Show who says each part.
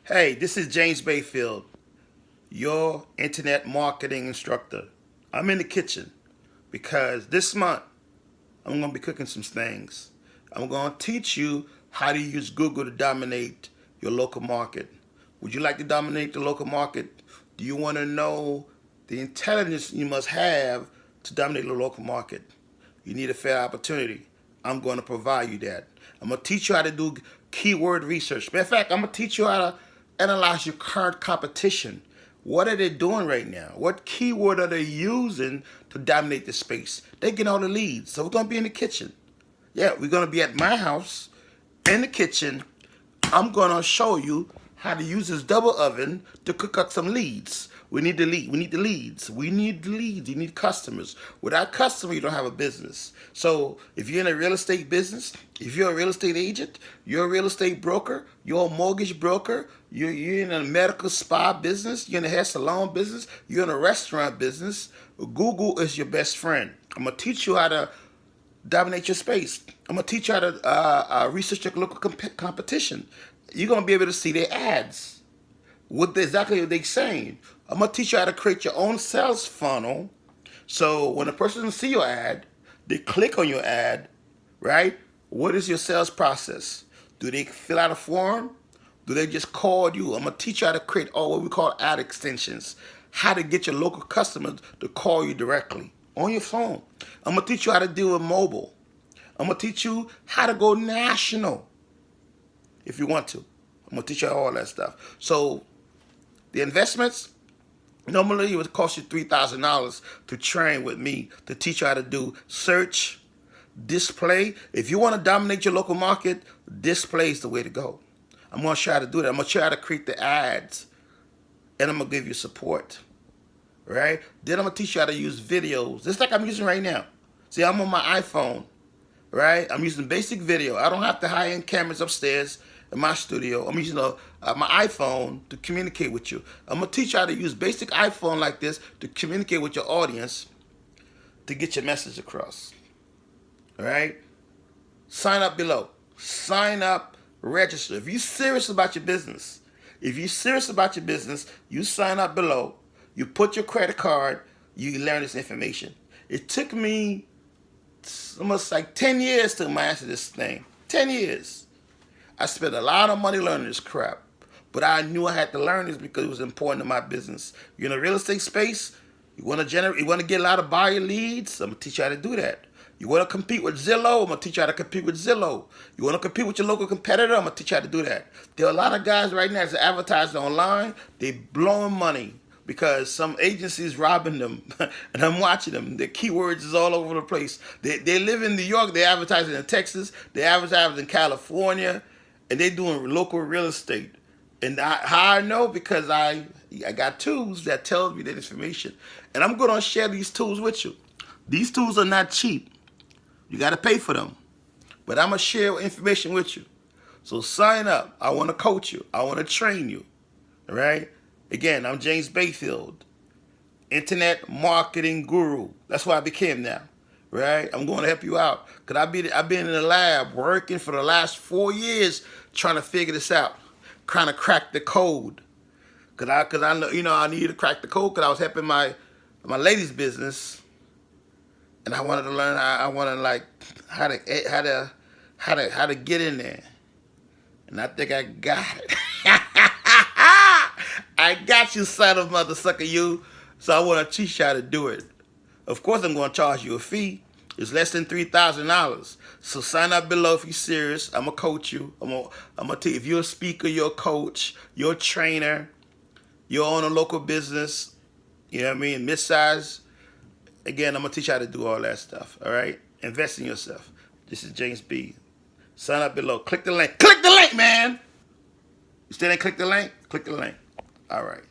Speaker 1: Hey, this is James Bayfield, your internet marketing instructor. I'm in the kitchen because this month I'm going to be cooking some things. I'm going to teach you how to use Google to dominate your local market. Would you like to dominate the local market? Do you want to know the intelligence you must have to dominate the local market? You need a fair opportunity. I'm going to provide you that. I'm going to teach you how to do keyword research. Matter of fact, I'm going to teach you how to analyze your current competition. What are they doing right now? What keyword are they using to dominate the space? They get all the leads. So we're going to be in the kitchen. Yeah, we're going to be at my house in the kitchen. I'm going to show you how to use this double oven to cook up some leads. We need the lead. We need the leads. We need the leads. You need customers. Without customers, you don't have a business. So if you're in a real estate business, if you're a real estate agent, you're a real estate broker, you're a mortgage broker, you're in a medical spa business, you're in a hair salon business, you're in a restaurant business, Google is your best friend. I'm going to teach you how to dominate your space. I'm going to teach you how to research your local competition. You're going to be able to see their ads. Exactly what they're saying. I'm going to teach you how to create your own sales funnel. So when a person see your ad, they click on your ad, right? What is your sales process? Do they fill out a form? Do they just call you? I'm going to teach you how to create all what we call ad extensions. How to get your local customers to call you directly on your phone. I'm going to teach you how to deal with mobile. I'm going to teach you how to go national if you want to. I'm going to teach you all that stuff. So the investments, normally it would cost you $3,000 to train with me to teach you how to do search, display. If you want to dominate your local market, display is the way to go. I'm going to show you how to do that. I'm going to show you how to create the ads, and I'm going to give you support, right? Then I'm going to teach you how to use videos, just like I'm using right now. See, I'm on my iPhone, right? I'm using basic video. I don't have the high-end cameras upstairs in my studio. I'm using my iPhone to communicate with you. I'm going to teach you how to use basic iPhone like this to communicate with your audience to get your message across. All right? Sign up below. Sign up, register. If you're serious about your business, you sign up below. You put your credit card, you learn this information. It took me almost like 10 years to master this thing. 10 years. I spent a lot of money learning this crap, but I knew I had to learn this because it was important to my business. You're in a real estate space, you want to get a lot of buyer leads, I'm going to teach you how to do that. You want to compete with Zillow, I'm going to teach you how to compete with Zillow. You want to compete with your local competitor, I'm going to teach you how to do that. There are a lot of guys right now that's advertising online, they blowing money because some agencies robbing them, and I'm watching them. Their keywords is all over the place. They live in New York, they advertising in Texas, they advertising in California, and they doing local real estate. And how I know? Because I got tools that tell me that information. And I'm going to share these tools with you. These tools are not cheap. You got to pay for them. But I'm going to share information with you. So sign up. I want to coach you. I want to train you. All right? Again, I'm James Bayfield, internet marketing guru. That's what I became now. Right? I'm going to help you out. Because I've been in the lab working for the last 4 years trying to figure this out. Trying to crack the code. Because I know, I needed to crack the code because I was helping my ladies' business. And I wanted to learn how to get in there. And I think I got it. I got you, son of mother sucker, you. So I want to teach you how to do it. Of course, I'm going to charge you a fee. It's less than $3,000. So sign up below if you're serious. I'm going to coach you. I'm going to tell you if you're a speaker, you're a coach, you're a trainer, you own a local business, you know what I mean, mid-size. Again, I'm going to teach you how to do all that stuff, all right? Invest in yourself. This is James B. Sign up below. Click the link. Click the link, man! You still ain't click the link? Click the link. All right.